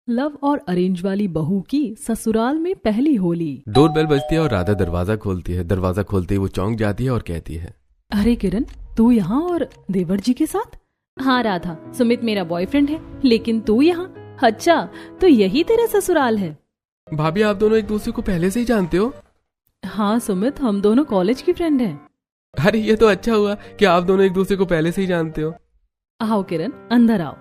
Love और arrange वाली बहू की ससुराल में पहली होली। डोरबेल बजती है और राधा दरवाजा खोलती है। दरवाजा खोलते ही वो चौंक जाती है और कहती है, अरे किरण, तू यहाँ और देवर जी के साथ? हाँ राधा, सुमित मेरा बॉयफ्रेंड है, लेकिन तू यहाँ? अच्छा, तो यही तेरा ससुराल है? भाभी आप दोनों एक दूसरे को पहले से ही जानते हो? हाँ सुमित, हम दोनों कॉलेज की फ्रेंड हैं। अरे ये तो अच्छा हुआ कि आप दोनों एक दूसरे को पहले से ही जानते हो। आओ किरण, अंदर आओ।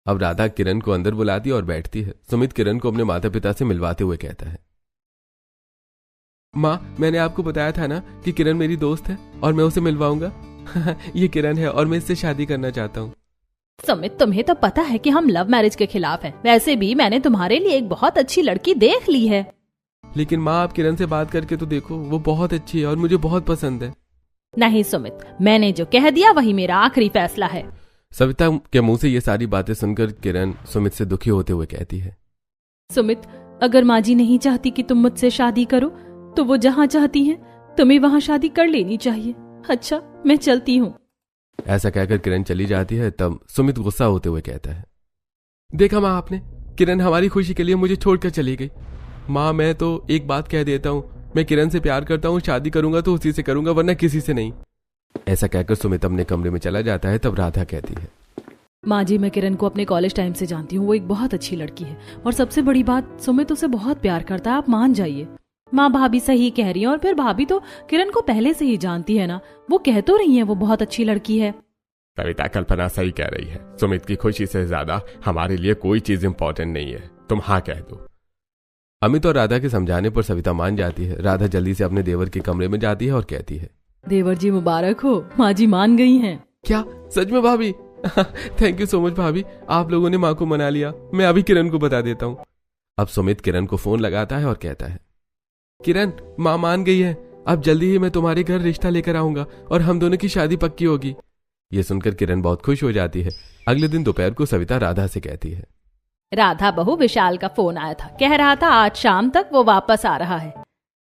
अब राधा किरण को अंदर बुलाती और बैठती है। सुमित किरण को अपने माता पिता से मिलवाते हुए कहता है, माँ मैंने आपको बताया था ना कि किरण मेरी दोस्त है और मैं उसे मिलवाऊंगा। ये किरण है और मैं इससे शादी करना चाहता हूँ। सुमित, तुम्हें तो पता है कि हम लव मैरिज के खिलाफ हैं। वैसे भी मैंने तुम्हारे लिए एक बहुत अच्छी लड़की देख ली है। लेकिन माँ आप किरण से बात करके तो देखो, वो बहुत अच्छी है और मुझे बहुत पसंद है। नहीं सुमित, मैंने जो कह दिया वही मेरा आखिरी फैसला है। सविता के मुंह से ये सारी बातें सुनकर किरण सुमित से दुखी होते हुए कहती है, सुमित, अगर माँ जी नहीं चाहती कि तुम मुझसे शादी करो तो वो जहाँ चाहती हैं तुम्हें वहाँ शादी कर लेनी चाहिए। अच्छा, मैं चलती हूँ। ऐसा कहकर किरण चली जाती है। तब सुमित गुस्सा होते हुए कहता है, देखा माँ आपने, किरण हमारी खुशी के लिए मुझे छोड़कर चली गई। माँ मैं तो एक बात कह देता हूँ, मैं किरण से प्यार करता हूँ, शादी करूंगा तो उसी से करूंगा, वरना किसी से नहीं। ऐसा कहकर सुमित अपने कमरे में चला जाता है। तब राधा कहती है, माँ जी मैं किरण को अपने कॉलेज टाइम से जानती हूँ, वो एक बहुत अच्छी लड़की है और सबसे बड़ी बात, सुमित उसे बहुत प्यार करता है, आप मान जाइए। माँ भाभी सही कह रही है, और फिर भाभी तो किरण को पहले से ही जानती है ना, वो कह तो रही है वो बहुत अच्छी लड़की है। कविता कल्पना सही कह रही है, सुमित की खुशी से ज्यादा हमारे लिए कोई चीज इम्पोर्टेंट नहीं है, तुम हाँ कह दो। अमित और राधा के समझाने पर सविता मान जाती है। राधा जल्दी से अपने देवर के कमरे में जाती है और कहती है, देवर जी मुबारक हो, माँ जी मान गई हैं। क्या सच में भाभी? थैंक यू सो मच भाभी, आप लोगों ने माँ को मना लिया। मैं अभी किरण को बता देता हूँ। अब सुमित किरण को फोन लगाता है और कहता है, किरण माँ मान गई है, अब जल्दी ही मैं तुम्हारे घर रिश्ता लेकर आऊंगा और हम दोनों की शादी पक्की होगी। ये सुनकर किरण बहुत खुश हो जाती है। अगले दिन दोपहर को सविता राधा से कहती है, राधा बहू, विशाल का फोन आया था, कह रहा था आज शाम तक वो वापस आ रहा है।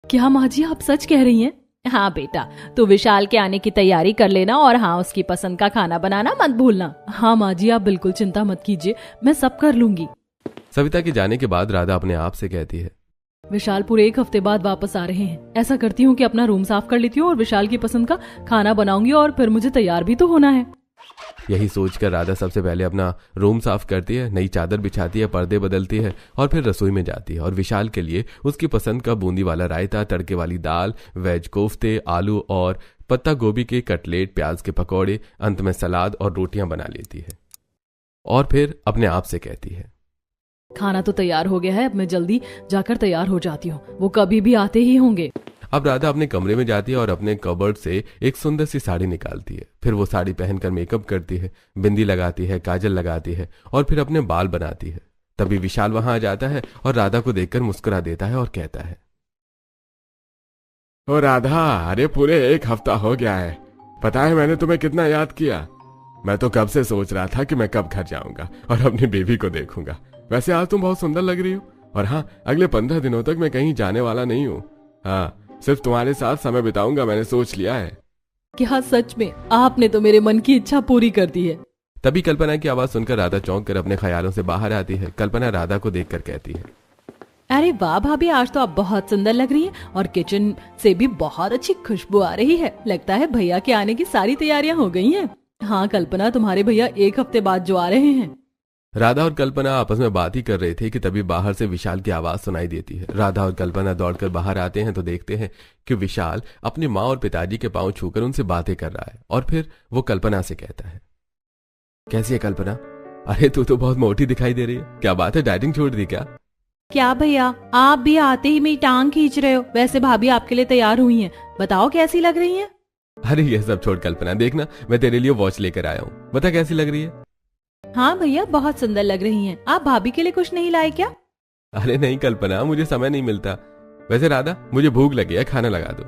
क्या माँ जी आप सच कह रही हैं? हाँ बेटा, तो विशाल के आने की तैयारी कर लेना और हाँ उसकी पसंद का खाना बनाना मत भूलना। हाँ माँ जी आप बिल्कुल चिंता मत कीजिए, मैं सब कर लूंगी। सविता के जाने के बाद राधा अपने आप से कहती है, विशाल पूरे 1 हफ्ते बाद वापस आ रहे हैं। ऐसा करती हूँ कि अपना रूम साफ कर लेती हूँ और विशाल की पसंद का खाना बनाऊंगी और फिर मुझे तैयार भी तो होना है। यही सोचकर राधा सबसे पहले अपना रूम साफ करती है, नई चादर बिछाती है, पर्दे बदलती है और फिर रसोई में जाती है और विशाल के लिए उसकी पसंद का बूंदी वाला रायता, तड़के वाली दाल, वेज कोफ्ते, आलू और पत्ता गोभी के कटलेट, प्याज के पकौड़े, अंत में सलाद और रोटियां बना लेती है और फिर अपने आप से कहती है, खाना तो तैयार हो गया है, अब मैं जल्दी जाकर तैयार हो जाती हूँ, वो कभी भी आते ही होंगे। अब राधा अपने कमरे में जाती है और अपने कबर्ड से एक सुंदर सी साड़ी निकालती है। फिर वो साड़ी पहनकर मेकअप करती है, बिंदी लगाती है, काजल लगाती है और फिर अपने बाल बनाती है। तभी विशाल वहां आ जाता है और राधा को देखकर मुस्कुरा देता है और कहता है, ओ राधा, अरे पूरे 1 हफ्ता हो गया है, पता है मैंने तुम्हें कितना याद किया। मैं तो कब से सोच रहा था कि मैं कब घर जाऊंगा और अपनी बेबी को देखूंगा। वैसे आज तुम बहुत सुंदर लग रही हो और हाँ, अगले 15 दिनों तक मैं कहीं जाने वाला नहीं हूँ। हाँ, सिर्फ तुम्हारे साथ समय बिताऊंगा, मैंने सोच लिया है। क्या सच में? आपने तो मेरे मन की इच्छा पूरी कर दी है। तभी कल्पना की आवाज सुनकर राधा चौंक कर अपने ख्यालों से बाहर आती है। कल्पना राधा को देखकर कहती है, अरे वाह भाभी, आज तो आप बहुत सुंदर लग रही हैं और किचन से भी बहुत अच्छी खुशबू आ रही है। लगता है भैया के आने की सारी तैयारियां हो गई हैं। हाँ कल्पना, तुम्हारे भैया 1 हफ्ते बाद जो आ रहे हैं। राधा और कल्पना आपस में बात ही कर रहे थे कि तभी बाहर से विशाल की आवाज सुनाई देती है। राधा और कल्पना दौड़कर बाहर आते हैं तो देखते हैं कि विशाल अपनी माँ और पिताजी के पांव छूकर उनसे बातें कर रहा है और फिर वो कल्पना से कहता है, कैसी है कल्पना? अरे तू तो बहुत मोटी दिखाई दे रही है, क्या बात है, डाइटिंग छोड़ दी क्या? क्या भैया, आप भी आते ही मेरी टांग खींच रहे हो। वैसे भाभी आपके लिए तैयार हुई हैं, बताओ कैसी लग रही हैं? अरे ये सब छोड़ कल्पना, देखना मैं तेरे लिए वॉच लेकर आया हूँ, बता कैसी लग रही है? हाँ भैया, बहुत सुंदर लग रही हैं। आप भाभी के लिए कुछ नहीं लाए क्या? अरे नहीं कल्पना, मुझे समय नहीं मिलता। वैसे राधा, मुझे भूख लगी है, खाना लगा दो।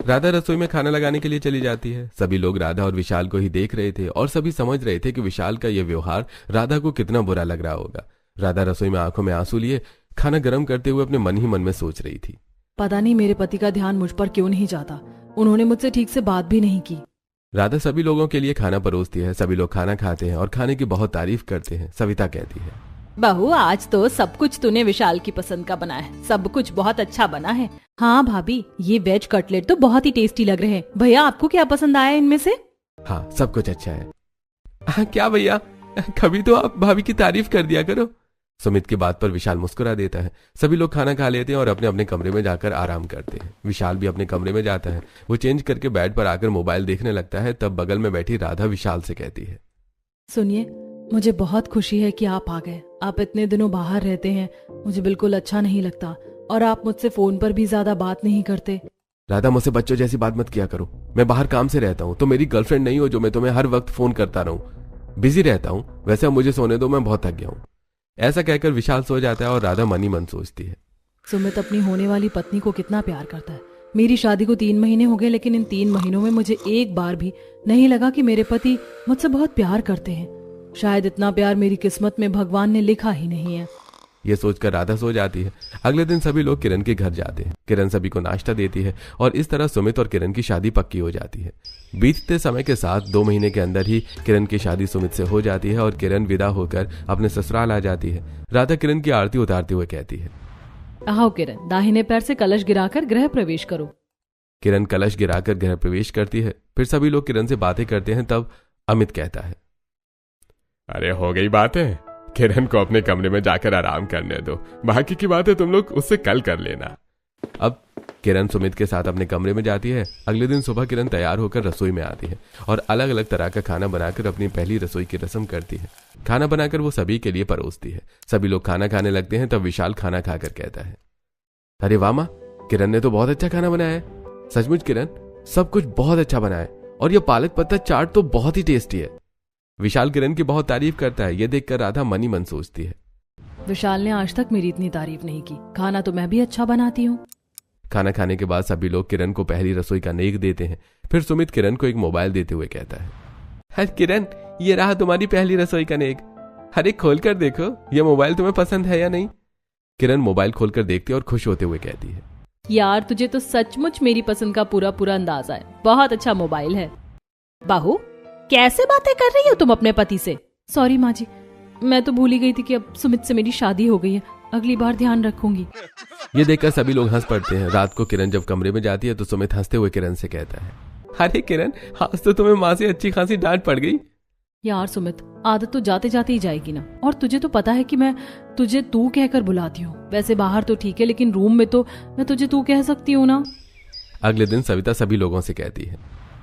राधा रसोई में खाना लगाने के लिए चली जाती है। सभी लोग राधा और विशाल को ही देख रहे थे और सभी समझ रहे थे कि विशाल का यह व्यवहार राधा को कितना बुरा लग रहा होगा। राधा रसोई में आंखों में आंसू लिए खाना गर्म करते हुए अपने मन ही मन में सोच रही थी, पता नहीं मेरे पति का ध्यान मुझ पर क्यों नहीं जाता, उन्होंने मुझसे ठीक से बात भी नहीं की। राधा सभी लोगों के लिए खाना परोसती है। सभी लोग खाना खाते हैं और खाने की बहुत तारीफ करते हैं। सविता कहती है, बहू आज तो सब कुछ तूने विशाल की पसंद का बनाया है, सब कुछ बहुत अच्छा बना है। हाँ भाभी, ये वेज कटलेट तो बहुत ही टेस्टी लग रहे हैं। भैया आपको क्या पसंद आया इनमें से? हाँ सब कुछ अच्छा है। क्या भैया, कभी तो आप भाभी की तारीफ कर दिया करो। सुमित की बात पर विशाल मुस्कुरा देता है। सभी लोग खाना खा लेते हैं और अपने अपने कमरे में जाकर आराम करते हैं। विशाल भी अपने कमरे में जाता है। वो चेंज करके बेड पर आकर मोबाइल देखने लगता है। तब बगल में बैठी राधा विशाल से कहती है, सुनिए, मुझे बहुत खुशी है कि आप आ गए। आप इतने दिनों बाहर रहते हैं, मुझे बिल्कुल अच्छा नहीं लगता, और आप मुझसे फोन पर भी ज्यादा बात नहीं करते। राधा मुझसे बच्चों जैसी बात मत किया करो। मैं बाहर काम से रहता हूँ, तो मेरी गर्लफ्रेंड नहीं हो जो मैं तुम्हें हर वक्त फोन करता रहूं। बिजी रहता हूँ। वैसे अब मुझे सोने दो, मैं बहुत थक गया हूँ। ऐसा कहकर विशाल सो जाता है और राधा मन ही मन सोचती है, सुमित अपनी होने वाली पत्नी को कितना प्यार करता है। मेरी शादी को 3 महीने हो गए, लेकिन इन 3 महीनों में मुझे एक बार भी नहीं लगा कि मेरे पति मुझसे बहुत प्यार करते हैं। शायद इतना प्यार मेरी किस्मत में भगवान ने लिखा ही नहीं है। ये सोचकर राधा सो जाती है। अगले दिन सभी लोग किरण के घर जाते हैं। किरण सभी को नाश्ता देती है और इस तरह सुमित और किरण की शादी पक्की हो जाती है। बीतते समय के साथ 2 महीने के अंदर ही किरण की शादी सुमित से हो जाती है और किरण विदा होकर अपने ससुराल आ जाती है। राधा किरण की आरती उतारते हुए कहती है, आओ किरण, दाहिने पैर से कलश गिराकर गृह प्रवेश करो। किरण कलश गिराकर गृह प्रवेश करती है। फिर सभी लोग किरण से बातें करते हैं। तब अमित कहता है, अरे हो गई बातें, किरण को अपने कमरे में जाकर आराम करने दो। बाकी की बातें तुम लोग उससे कल कर लेना। अब किरण सुमित के साथ अपने कमरे में जाती है। अगले दिन सुबह किरण तैयार होकर रसोई में आती है और अलग अलग तरह का खाना बनाकर अपनी पहली रसोई की रस्म करती है। खाना बनाकर वो सभी के लिए परोसती है। सभी लोग खाना खाने लगते हैं। तब विशाल खाना खाकर कहता है, अरे वाह माँ, किरण ने तो बहुत अच्छा खाना बनाया है। सचमुच किरण, सब कुछ बहुत अच्छा बना है और ये पालक पत्ता चाट तो बहुत ही टेस्टी है। विशाल किरण की बहुत तारीफ करता है। ये देखकर राधा मन ही मन सोचती है, विशाल ने आज तक मेरी इतनी तारीफ नहीं की। खाना तो मैं भी अच्छा बनाती हूँ। खाना खाने के बाद सभी लोग किरण को पहली रसोई का नेक देते हैं। फिर सुमित किरण को एक मोबाइल देते हुए कहता है, अरे किरण, ये रहा तुम्हारी पहली रसोई का नेक। अरे खोल कर देखो, ये मोबाइल तुम्हें पसंद है या नहीं। किरण मोबाइल खोलकर देखती है और खुश होते हुए कहती है, यार तुझे तो सचमुच मेरी पसंद का पूरा पूरा अंदाजा है। बहुत अच्छा मोबाइल है। बहू, कैसे बातें कर रही हो तुम अपने पति से? सॉरी माँ जी, मैं तो भूल ही गई थी कि अब सुमित से मेरी शादी हो गई है। अगली बार ध्यान रखूंगी। ये देखकर सभी लोग हंस पड़ते हैं। रात को किरण जब कमरे में जाती है तो सुमित हंसते हुए किरण से कहता है, अरे किरण, आज तो तुम्हें माँ से अच्छी खासी डांट पड़ गई। यार सुमित, आदत तो जाते जाते ही जाएगी ना। और तुझे तो पता है कि मैं तुझे तू कहकर बुलाती हूँ। वैसे बाहर तो ठीक है, लेकिन रूम में तो मैं तुझे तू कह सकती हूँ ना। अगले दिन सविता सभी लोगों से कहती है,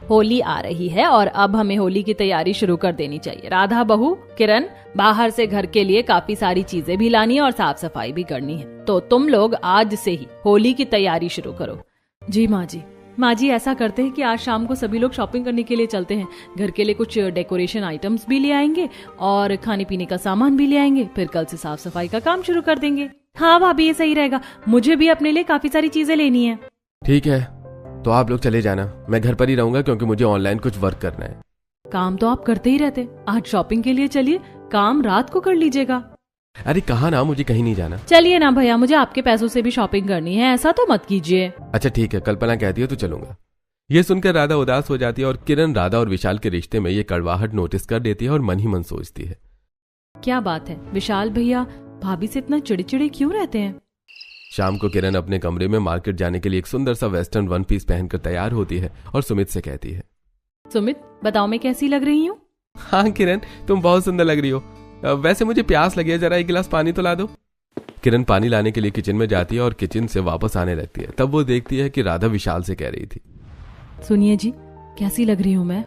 होली आ रही है और अब हमें होली की तैयारी शुरू कर देनी चाहिए। राधा बहू, किरण, बाहर से घर के लिए काफी सारी चीजें भी लानी है और साफ सफाई भी करनी है। तो तुम लोग आज से ही होली की तैयारी शुरू करो। जी माँ जी। माँ जी, ऐसा करते हैं कि आज शाम को सभी लोग शॉपिंग करने के लिए चलते हैं। घर के लिए कुछ डेकोरेशन आइटम्स भी ले आएंगे और खाने पीने का सामान भी ले आएंगे। फिर कल से साफ सफाई का काम शुरू कर देंगे। हाँ भाभी, ये सही रहेगा। मुझे भी अपने लिए काफी सारी चीजें लेनी है। ठीक है, तो आप लोग चले जाना। मैं घर पर ही रहूंगा क्योंकि मुझे ऑनलाइन कुछ वर्क करना है। काम तो आप करते ही रहते। आज शॉपिंग के लिए चलिए, काम रात को कर लीजिएगा। अरे कहा ना, मुझे कहीं नहीं जाना। चलिए ना भैया, मुझे आपके पैसों से भी शॉपिंग करनी है, ऐसा तो मत कीजिए। अच्छा ठीक है, कल्पना कहती है तो चलूंगा। ये सुनकर राधा उदास हो जाती है और किरण राधा और विशाल के रिश्ते में ये कड़वाहट नोटिस कर देती है और मन ही मन सोचती है, क्या बात है, विशाल भैया भाभी से इतना चिड़चिड़े क्यों रहते हैं? शाम को किरण अपने कमरे में मार्केट जाने के लिए एक सुंदर सा वेस्टर्न वन पीस पहनकर तैयार होती है और सुमित से कहती है, सुमित बताओ मैं कैसी लग रही हूँ? हाँ किरण, तुम बहुत सुंदर लग रही हो। वैसे मुझे प्यास लगी है, जरा 1 गिलास पानी तो ला दो। किरण पानी लाने के लिए किचन में जाती है और किचन से वापस आने लगती है। तब वो देखती है कि राधा विशाल से कह रही थी, सुनिए जी, कैसी लग रही हूँ मैं?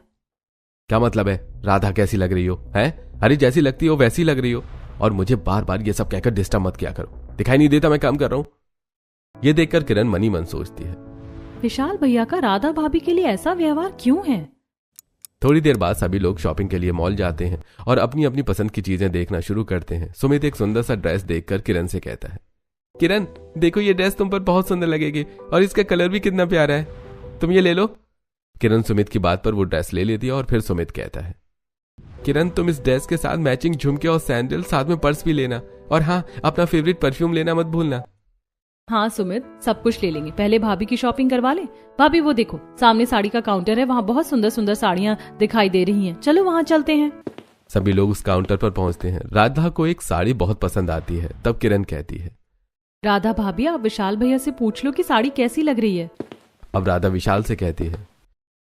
क्या मतलब है राधा कैसी लग रही हो? हैं? अरे जैसी लगती हो वैसी लग रही हो। और मुझे बार बार ये सब कहकर डिस्टर्ब मत किया करो। दिखाई नहीं देता मैं काम कर रहा हूँ? ये देखकर किरण मनी मन सोचती है, विशाल भैया का राधा भाभी के लिए ऐसा व्यवहार क्यों है? थोड़ी देर बाद सभी लोग शॉपिंग के लिए मॉल जाते हैं और अपनी अपनी पसंद की चीजें देखना शुरू करते हैं। सुमित एक सुंदर सा ड्रेस देखकर किरण से कहता है, किरण देखो ये ड्रेस तुम पर बहुत सुंदर लगेगी और इसका कलर भी कितना प्यारा है, तुम ये ले लो। किरण सुमित की बात पर वो ड्रेस ले लेती है और फिर सुमित कहता है, किरण तुम इस ड्रेस के साथ मैचिंग झुमके और सैंडल, साथ में पर्स भी लेना और हाँ अपना फेवरेट परफ्यूम लेना मत भूलना। हाँ सुमित, सब कुछ ले लेंगे, पहले भाभी की शॉपिंग करवा ले। भाभी वो देखो सामने साड़ी का काउंटर है, वहाँ बहुत सुंदर सुंदर साड़ियाँ दिखाई दे रही हैं, चलो वहाँ चलते हैं। सभी लोग उस काउंटर पर पहुंचते हैं। राधा को एक साड़ी बहुत पसंद आती है। तब किरण कहती है, राधा भाभी आप विशाल भैया से पूछ लो कि साड़ी कैसी लग रही है। अब राधा विशाल से कहती है,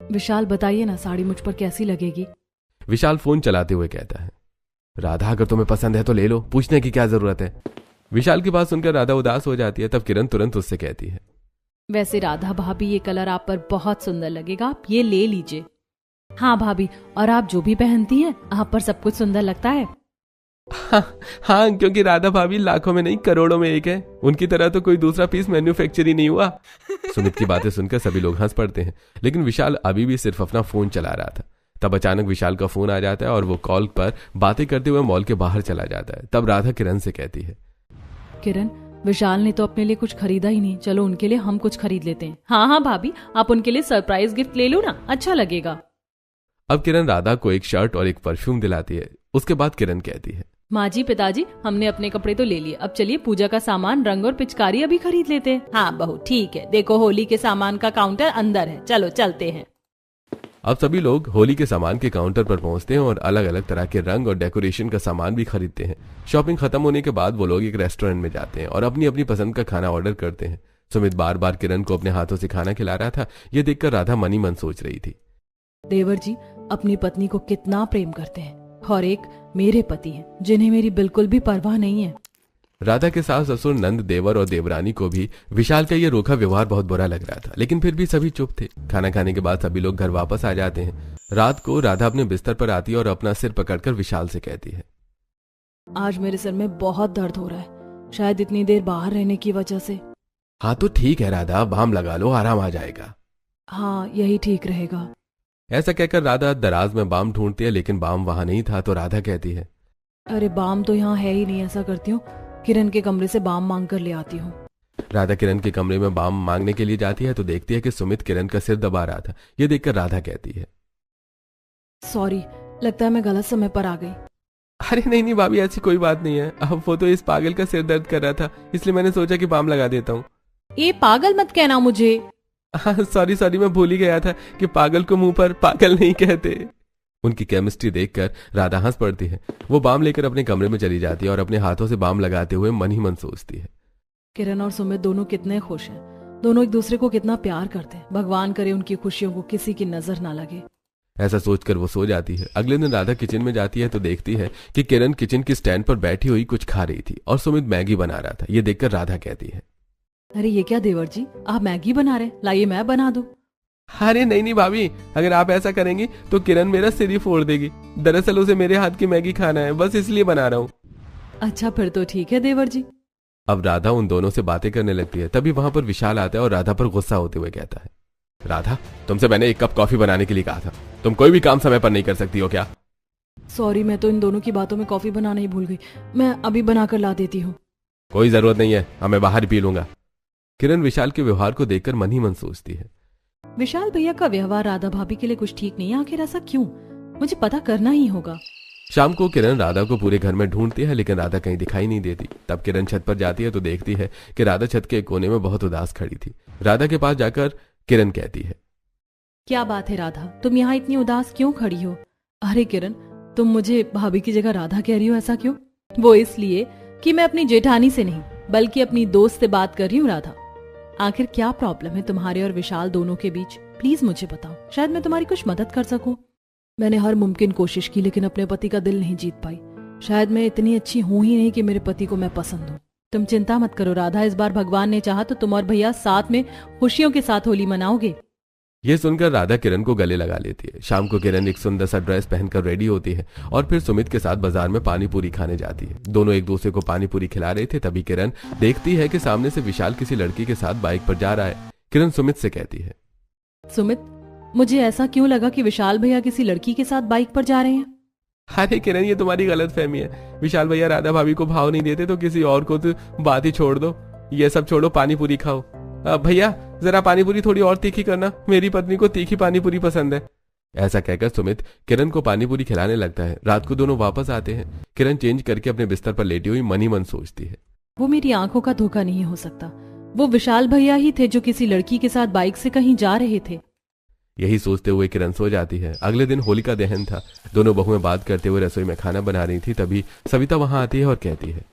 विशाल बताइए ना साड़ी मुझ पर कैसी लगेगी। विशाल फोन चलाते हुए कहता है, राधा अगर तुम्हें पसंद है तो ले लो, पूछने की क्या जरूरत है। विशाल की बात सुनकर राधा उदास हो जाती है। तब किरण तुरंत उससे कहती है, वैसे राधा भाभी ये कलर आप पर बहुत सुंदर लगेगा, आप ये ले लीजिए। हाँ भाभी, और आप जो भी पहनती हैं आप पर सब कुछ सुंदर लगता है। हाँ, क्योंकि राधा भाभी लाखों में नहीं करोड़ों में एक है। उनकी तरह तो कोई दूसरा पीस मैन्युफैक्चर ही नहीं हुआ। सुमित की बातें सुनकर सभी लोग हंस पड़ते हैं, लेकिन विशाल अभी भी सिर्फ अपना फोन चला रहा था। तब अचानक विशाल का फोन आ जाता है और वो कॉल पर बातें करते हुए मॉल के बाहर चला जाता है। तब राधा किरण से कहती है, किरण विशाल ने तो अपने लिए कुछ खरीदा ही नहीं, चलो उनके लिए हम कुछ खरीद लेते हैं। हाँ हाँ भाभी, आप उनके लिए सरप्राइज गिफ्ट ले लो ना, अच्छा लगेगा। अब किरण राधा को एक शर्ट और एक परफ्यूम दिलाती है। उसके बाद किरण कहती है, माँ जी पिताजी हमने अपने कपड़े तो ले लिए, अब चलिए पूजा का सामान, रंग और पिचकारी अभी खरीद लेते हैं। हाँ बहू ठीक है, देखो होली के सामान का काउंटर अंदर है, चलो चलते हैं। अब सभी लोग होली के सामान के काउंटर पर पहुंचते हैं और अलग अलग तरह के रंग और डेकोरेशन का सामान भी खरीदते हैं। शॉपिंग खत्म होने के बाद वो लोग एक रेस्टोरेंट में जाते हैं और अपनी अपनी पसंद का खाना ऑर्डर करते हैं। सुमित बार बार किरण को अपने हाथों से खाना खिला रहा था। ये देखकर राधा मन ही मन सोच रही थी, देवर जी अपनी पत्नी को कितना प्रेम करते हैं, और एक मेरे पति हैं जिन्हें मेरी बिल्कुल भी परवाह नहीं है। राधा के सास ससुर नंद, देवर और देवरानी को भी विशाल का ये रूखा व्यवहार बहुत बुरा लग रहा था, लेकिन फिर भी सभी चुप थे। खाना खाने के बाद सभी लोग घर वापस आ जाते हैं। रात को राधा अपने बिस्तर पर आती है और अपना सिर पकड़कर विशाल से कहती है, आज मेरे सिर में बहुत दर्द हो रहा है, शायद इतनी देर बाहर रहने की वजह से। हाँ तो ठीक है राधा, बाम लगा लो, आराम आ जाएगा। हाँ यही ठीक रहेगा। ऐसा कहकर राधा दराज में बाम ढूंढती है, लेकिन बाम वहां नहीं था। तो राधा कहती है, अरे बाम तो यहाँ है ही नहीं, ऐसा करती हूँ किरण के कमरे से बाम मांग कर ले आती हूँ। राधा किरण के कमरे में बाम मांगने के लिए जाती है तो देखती है कि सुमित किरण का सिर दबा रहा था। ये देखकर राधा कहती है, सॉरी, लगता है मैं गलत समय पर आ गई। अरे नहीं नहीं भाभी, ऐसी कोई बात नहीं है। अब वो तो इस पागल का सिर दर्द कर रहा था, इसलिए मैंने सोचा कि बाम लगा देता हूँ। ये पागल मत कहना मुझे। सॉरी सॉरी, मैं भूल ही गया था कि पागल को मुंह पर पागल नहीं कहते। उनकी केमिस्ट्री देखकर राधा हंस पड़ती है। वो बाम लेकर अपने कमरे में चली जाती है और अपने हाथों से बाम लगाते हुए मन ही मन सोचती है, किरण और सुमित दोनों कितने खुश हैं, दोनों एक दूसरे को कितना प्यार करते हैं। भगवान करे उनकी खुशियों को किसी की नजर ना लगे। ऐसा सोचकर वो सो जाती है। अगले दिन राधा किचन में जाती है तो देखती है कि किरण किचन की स्टैंड पर बैठी हुई कुछ खा रही थी और सुमित मैगी बना रहा था। ये देखकर राधा कहती है, अरे ये क्या देवर जी, आप मैगी बना रहे, लाइए मैं बना दूं। अरे नहीं नहीं भाभी, अगर आप ऐसा करेंगी तो किरण मेरा सिर ही फोड़ देगी। दरअसल उसे मेरे हाथ की मैगी खाना है, बस इसलिए बना रहा हूँ। अच्छा फिर तो ठीक है देवर जी। अब राधा उन दोनों से बातें करने लगती है। तभी वहां पर विशाल आता है और राधा पर गुस्सा होते हुए कहता है, राधा तुमसे मैंने एक कप कॉफी बनाने के लिए कहा था, तुम कोई भी काम समय पर नहीं कर सकती हो क्या? सॉरी, मैं तो इन दोनों की बातों में कॉफी बनाना ही भूल गई, मैं अभी बनाकर ला देती हूँ। कोई जरूरत नहीं है, अब मैं बाहर पी लूंगा। किरण विशाल के व्यवहार को देखकर मन ही मन सोचती है, विशाल भैया का व्यवहार राधा भाभी के लिए कुछ ठीक नहीं है, आखिर ऐसा क्यों, मुझे पता करना ही होगा। शाम को किरण राधा को पूरे घर में ढूंढती है, लेकिन राधा कहीं दिखाई नहीं देती। तब किरण छत पर जाती है तो देखती है कि राधा छत के एक कोने में बहुत उदास खड़ी थी। राधा के पास जाकर किरण कहती है, क्या बात है राधा, तुम यहाँ इतनी उदास क्यों खड़ी हो? अरे किरण, तुम मुझे भाभी की जगह राधा कह रही हो, ऐसा क्यों? वो इसलिए कि मैं अपनी जेठानी से नहीं बल्कि अपनी दोस्त से बात कर रही हूँ राधा। आखिर क्या प्रॉब्लम है तुम्हारे और विशाल दोनों के बीच, प्लीज मुझे बताओ, शायद मैं तुम्हारी कुछ मदद कर सकूं। मैंने हर मुमकिन कोशिश की लेकिन अपने पति का दिल नहीं जीत पाई। शायद मैं इतनी अच्छी हूं ही नहीं कि मेरे पति को मैं पसंद हूं। तुम चिंता मत करो राधा, इस बार भगवान ने चाहा तो तुम और भैया साथ में खुशियों के साथ होली मनाओगे। यह सुनकर राधा किरण को गले लगा लेती है। शाम को किरण एक सुंदर सा ड्रेस पहनकर रेडी होती है और फिर सुमित के साथ बाजार में पानी पूरी खाने जाती है। दोनों एक दूसरे को पानी पूरी खिला रहे थे। तभी किरण देखती है कि सामने से विशाल किसी लड़की के साथ बाइक पर जा रहा है। किरण सुमित से कहती है, सुमित, मुझे ऐसा क्यों लगा कि विशाल भैया किसी लड़की के साथ बाइक पर जा रहे हैं? अरे किरण, ये तुम्हारी गलत फहमी है। विशाल भैया राधा भाभी को भाव नहीं देते तो किसी और को तो बात ही छोड़ दो। ये सब छोड़ो, पानी पूरी खाओ। भैया जरा पानी पूरी थोड़ी और तीखी करना, मेरी पत्नी को तीखी पानी पूरी पसंद है। ऐसा कहकर सुमित किरण को पानी पूरी खिलाने लगता है। रात को दोनों वापस आते हैं। किरण चेंज करके अपने बिस्तर पर लेटी हुई मन ही मन सोचती है, वो मेरी आंखों का धोखा नहीं हो सकता, वो विशाल भैया ही थे जो किसी लड़की के साथ बाइक से कहीं जा रहे थे। यही सोचते हुए किरण सो जाती है। अगले दिन होलिका दहन था। दोनों बहुएं बात करते हुए रसोई में खाना बना रही थी। तभी सविता वहां आती है और कहती है,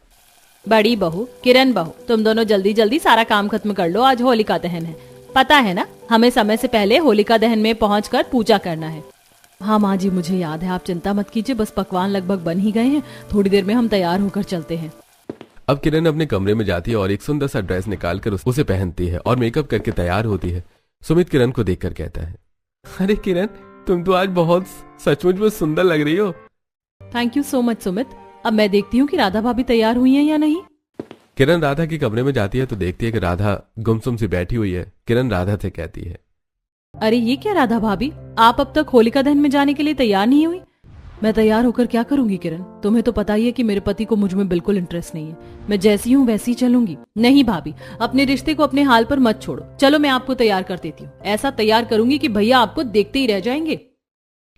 बड़ी बहू, किरण बहू, तुम दोनों जल्दी जल्दी सारा काम खत्म कर लो, आज होलिका दहन है। पता है ना, हमें समय से पहले होलिका दहन में पहुंचकर पूजा करना है। हाँ माँ जी, मुझे याद है, आप चिंता मत कीजिए, बस पकवान लगभग बन ही गए हैं, थोड़ी देर में हम तैयार होकर चलते हैं। अब किरण अपने कमरे में जाती है और एक सुंदर सा ड्रेस निकालकर उसे पहनती है और मेकअप करके तैयार होती है। सुमित किरण को देखकर कहता है, अरे किरण, तुम तो आज बहुत सचमुच में सुंदर लग रही हो। Thank you so much Sumit. अब मैं देखती हूँ कि राधा भाभी तैयार हुई हैं या नहीं। किरण राधा के कमरे में जाती है तो देखती है कि राधा गुमसुम सी बैठी हुई है। किरण राधा से कहती है, अरे ये क्या राधा भाभी, आप अब तक होलिका दहन में जाने के लिए तैयार नहीं हुई? मैं तैयार होकर क्या करूंगी किरण? तुम्हें तो पता ही है कि मेरे पति को मुझ में बिल्कुल इंटरेस्ट नहीं है। मैं जैसी हूँ वैसी ही चलूंगी। नहीं भाभी, अपने रिश्ते को अपने हाल पर मत छोड़ो। चलो मैं आपको तैयार कर देती हूँ। ऐसा तैयार करूंगी कि भैया आपको देखते ही रह जाएंगे।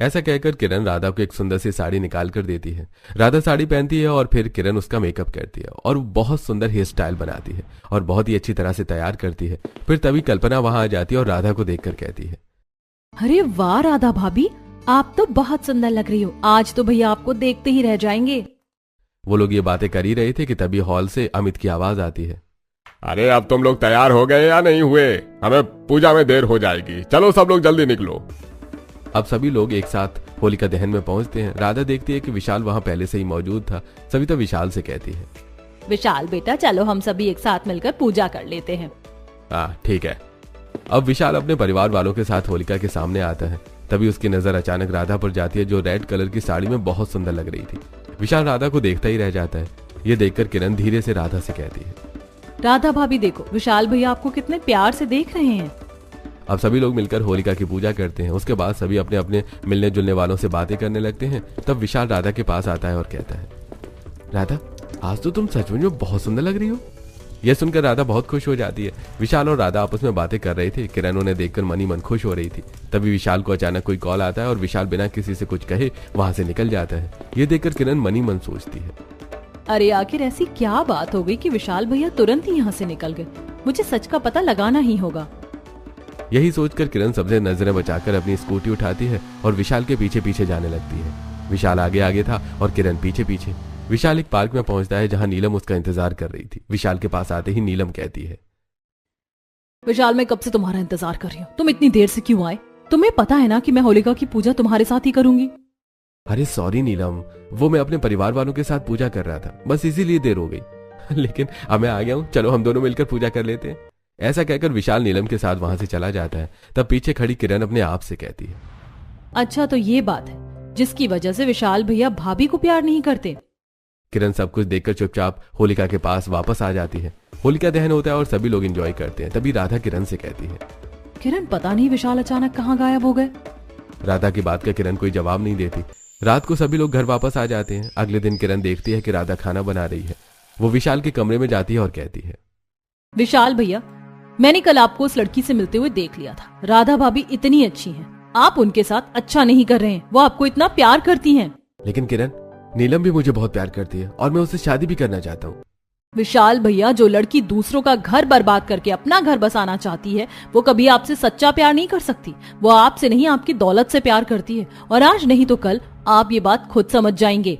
ऐसा कहकर किरण राधा को एक सुंदर सी साड़ी निकाल कर देती है। राधा साड़ी पहनती है और फिर किरण उसका मेकअप करती है और बहुत सुंदर हेयर स्टाइल बनाती है और बहुत ही अच्छी तरह से तैयार करती है। फिर तभी कल्पना वहां आ जाती है और राधा को देखकर कहती है, अरे वाह राधा भाभी, आप तो बहुत सुंदर लग रही हो। आज तो भैया आपको देखते ही रह जाएंगे। वो लोग ये बातें कर ही रहे थे कि तभी हॉल से अमित की आवाज आती है, अरे अब तुम लोग तैयार हो गए या नहीं हुए? हमें पूजा में देर हो जाएगी, चलो सब लोग जल्दी निकलो। अब सभी लोग एक साथ होलिका दहन में पहुंचते हैं। राधा देखती है कि विशाल वहां पहले से ही मौजूद था। सविता विशाल से कहती है, विशाल बेटा, चलो हम सभी एक साथ मिलकर पूजा कर लेते हैं। ठीक है। अब विशाल अपने परिवार वालों के साथ होलिका के सामने आता है। तभी उसकी नजर अचानक राधा पर जाती है, जो रेड कलर की साड़ी में बहुत सुंदर लग रही थी। विशाल राधा को देखता ही रह जाता है। ये देखकर किरण धीरे से राधा से कहती है, राधा भाभी देखो, विशाल भैया आपको कितने प्यार से देख रहे हैं। अब सभी लोग मिलकर होलिका की पूजा करते हैं। उसके बाद सभी अपने अपने मिलने जुलने वालों से बातें करने लगते हैं। तब विशाल राधा के पास आता है और कहता है, राधा, आज तो तुम सचमुच में बहुत सुंदर लग रही हो। यह सुनकर राधा बहुत खुश हो जाती है। विशाल और राधा आपस में बातें कर रहे थे। किरण उन्हें देखकर मन ही मन खुश हो रही थी। तभी विशाल को अचानक कोई कॉल आता है और विशाल बिना किसी से कुछ कहे वहां से निकल जाता है। ये देखकर किरण मन ही मन सोचती है, अरे आखिर ऐसी क्या बात हो गई कि विशाल भैया तुरंत ही यहाँ से निकल गए? मुझे सच का पता लगाना ही होगा। यही सोचकर किरण सबसे नजरें बचाकर अपनी स्कूटी उठाती है और विशाल के पीछे पीछे जाने लगती है। विशाल आगे आगे था और किरण पीछे पीछे। विशाल एक पार्क में पहुंचता है जहां नीलम उसका इंतजार कर रही थी। विशाल के पास आते ही नीलम कहती है, विशाल, मैं कब से तुम्हारा इंतजार कर रही हूँ, तुम इतनी देर से क्यों आए? तुम्हें पता है ना कि मैं होलिका की पूजा तुम्हारे साथ ही करूंगी। अरे सॉरी नीलम, वो मैं अपने परिवार वालों के साथ पूजा कर रहा था, बस इसीलिए देर हो गई। लेकिन अब मैं आ गया हूँ, चलो हम दोनों मिलकर पूजा कर लेते हैं। ऐसा कहकर विशाल नीलम के साथ वहां से चला जाता है। तब पीछे खड़ी किरण अपने आप से कहती है, अच्छा तो ये बात है जिसकी वजह से विशाल भैया भाभी को प्यार नहीं करते। किरण सब कुछ देखकर चुपचाप होलिका के पास वापस आ जाती है। होलिका दहन होता है और सभी लोग एंजॉय करते हैं। तभी राधा किरण से कहती है, किरण, पता नहीं विशाल अचानक कहाँ गायब हो गए। राधा की बात का किरण कोई जवाब नहीं देती। रात को सभी लोग घर वापस आ जाते हैं। अगले दिन किरण देखती है कि राधा खाना बना रही है। वो विशाल के कमरे में जाती है और कहती है, विशाल भैया, मैंने कल आपको उस लड़की से मिलते हुए देख लिया था। राधा भाभी इतनी अच्छी हैं, आप उनके साथ अच्छा नहीं कर रहे हैं। वो आपको इतना प्यार करती हैं। लेकिन किरण, नीलम भी मुझे बहुत प्यार करती है और मैं उससे शादी भी करना चाहता हूँ। विशाल भैया, जो लड़की दूसरों का घर बर्बाद करके अपना घर बसाना चाहती है, वो कभी आपसे सच्चा प्यार नहीं कर सकती। वो आपसे नहीं, आपकी दौलत से प्यार करती है, और आज नहीं तो कल आप ये बात खुद समझ जाएंगे।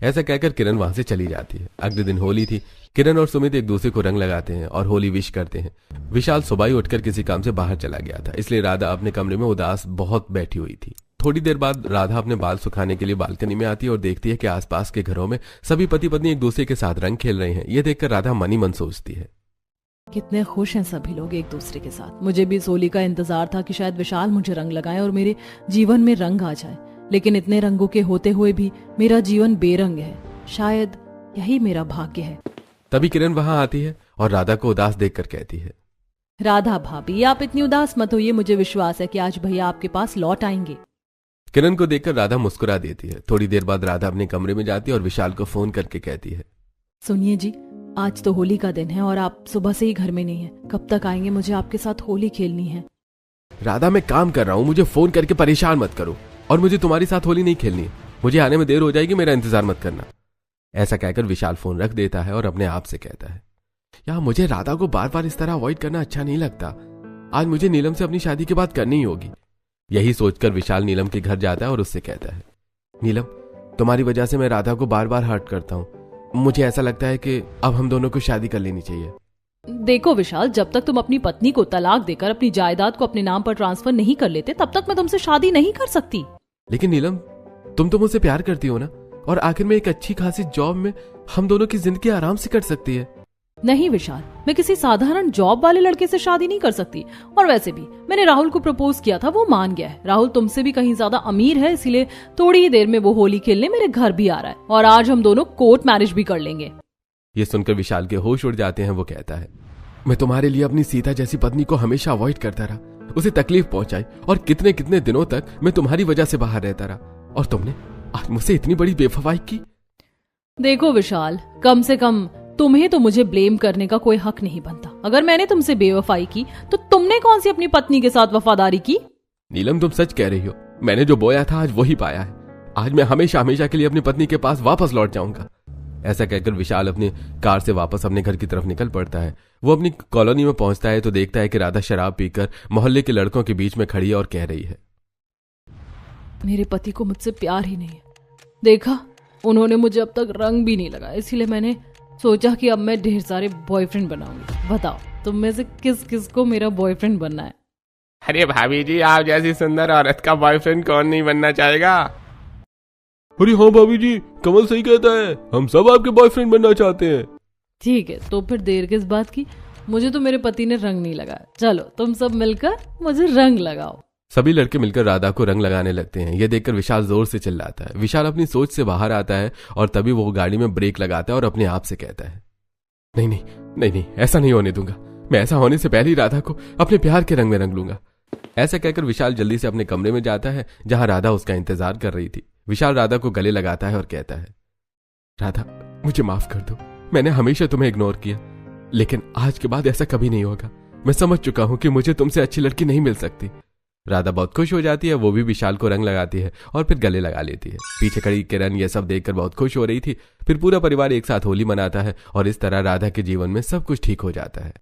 ऐसा कहकर किरण वहां से चली जाती है। अगले दिन होली थी। किरण और सुमित एक दूसरे को रंग लगाते हैं और होली विश करते हैं। विशाल सुबह ही उठकर किसी काम से बाहर चला गया था, इसलिए राधा अपने कमरे में उदास बहुत बैठी हुई थी। थोड़ी देर बाद राधा अपने बाल सुखाने के लिए बालकनी में आती है और देखती है कि आसपास के घरों में सभी पति पत्नी एक दूसरे के साथ रंग खेल रहे हैं। ये देखकर राधा मन ही मन सोचती है, कितने खुश हैं सभी लोग एक दूसरे के साथ। मुझे भी इस होली का इंतजार था कि शायद विशाल मुझे रंग लगाए और मेरे जीवन में रंग आ जाए, लेकिन इतने रंगों के होते हुए भी मेरा जीवन बेरंग है। शायद यही मेरा भाग्य है। तभी किरण वहां आती है और राधा को उदास देखकर कहती है, राधा भाभी, आप इतनी उदास मत होइए। मुझे विश्वास है कि आज भैया आपके पास लौट आएंगे। किरण को देखकर राधा मुस्कुरा देती है। थोड़ी देर बाद राधा अपने कमरे में जाती है और विशाल को फोन करके कहती है, सुनिए जी, आज तो होली का दिन है और आप सुबह से ही घर में नहीं हैं। कब तक आएंगे? मुझे आपके साथ होली खेलनी है। राधा, मैं काम कर रहा हूँ, मुझे फोन करके परेशान मत करो, और मुझे तुम्हारे साथ होली नहीं खेलनी है। मुझे आने में देर हो जाएगी, मेरा इंतजार मत करना। ऐसा कहकर विशाल फोन रख देता है और अपने आप से कहता है, यार मुझे राधा को बार बार इस तरह अवॉइड करना अच्छा नहीं लगता। आज मुझे नीलम से अपनी शादी की बात करनी ही होगी। यही सोचकर विशाल नीलम के घर जाता है और उससे कहता है, नीलम, तुम्हारी वजह से मैं राधा को बार बार हर्ट करता हूँ। मुझे ऐसा लगता है कि अब हम दोनों को शादी कर लेनी चाहिए। देखो विशाल, जब तक तुम अपनी पत्नी को तलाक देकर अपनी जायदाद को अपने नाम पर ट्रांसफर नहीं कर लेते, तब तक मैं तुमसे शादी नहीं कर सकती। लेकिन नीलम, तुम तो मुझसे प्यार करती हो ना, और आखिर में एक अच्छी खासी जॉब में हम दोनों की जिंदगी आराम से कट सकती है। नहीं विशाल, मैं किसी साधारण जॉब वाले लड़के से शादी नहीं कर सकती। और वैसे भी मैंने राहुल को प्रपोज किया था, वो मान गया है। राहुल तुमसे भी कहीं ज्यादा अमीर है, इसीलिए थोड़ी ही देर में वो होली खेलने मेरे घर भी आ रहा है, और आज हम दोनों कोर्ट मैरिज भी कर लेंगे। ये सुनकर विशाल के होश उड़ जाते हैं। वो कहता है, मैं तुम्हारे लिए अपनी सीता जैसी पत्नी को हमेशा अवॉइड करता रहा, उसे तकलीफ पहुंचाई, और कितने कितने दिनों तक मैं तुम्हारी वजह से बाहर रहता रहा, और तुमने आज मुझसे इतनी बड़ी बेवफाई की। देखो विशाल, कम से कम तुम्हें तो मुझे ब्लेम करने का कोई हक नहीं बनता। अगर मैंने तुमसे बेवफाई की तो तुमने कौन सी अपनी पत्नी के साथ वफादारी की? नीलम, तुम सच कह रही हो। मैंने जो बोया था आज वही पाया है। आज मैं हमेशा हमेशा के लिए अपनी पत्नी के पास वापस लौट जाऊंगा। ऐसा कहकर विशाल अपनी कार से वापस अपने घर की तरफ निकल पड़ता है। वो अपनी कॉलोनी में पहुंचता है तो देखता है कि राधा शराब पीकर मोहल्ले के लड़कों के बीच में खड़ी है और कह रही है, मेरे पति को मुझसे प्यार ही नहीं है। देखा, उन्होंने मुझे अब तक रंग भी नहीं लगाया, इसीलिए मैंने सोचा कि अब मैं ढेर सारे बॉयफ्रेंड बनाऊंगी। बताओ, तुम में से किस किस को मेरा बॉयफ्रेंड बनना है? अरे भाभी जी, आप जैसी सुंदर औरत का बॉयफ्रेंड कौन नहीं बनना चाहेगा। अरे हाँ भाभी जी, कमल सही कहता है, हम सब आपके बॉयफ्रेंड बनना चाहते हैं। ठीक है, तो फिर देर किस बात की? मुझे तो मेरे पति ने रंग नहीं लगाया, चलो तुम सब मिलकर मुझे रंग लगाओ। सभी लड़के मिलकर राधा को रंग लगाने लगते हैं। यह देखकर विशाल जोर से चिल्लाता है। विशाल अपनी सोच से बाहर आता है और तभी वो गाड़ी में ब्रेक लगाता है और अपने आप से कहता है, नहीं नहीं नहीं नहीं, ऐसा नहीं होने दूंगा। मैं ऐसा होने से पहले ही राधा को अपने प्यार के रंग में रंग लूंगा। ऐसा कहकर विशाल जल्दी से अपने कमरे में जाता है जहां राधा उसका इंतजार कर रही थी। विशाल राधा को गले लगाता है और कहता है, राधा, मुझे माफ कर दो। मैंने हमेशा तुम्हें इग्नोर किया, लेकिन आज के बाद ऐसा कभी नहीं होगा। मैं समझ चुका हूं कि मुझे तुमसे अच्छी लड़की नहीं मिल सकती। राधा बहुत खुश हो जाती है। वो भी विशाल को रंग लगाती है और फिर गले लगा लेती है। पीछे खड़ी किरण ये सब देखकर बहुत खुश हो रही थी। फिर पूरा परिवार एक साथ होली मनाता है और इस तरह राधा के जीवन में सब कुछ ठीक हो जाता है।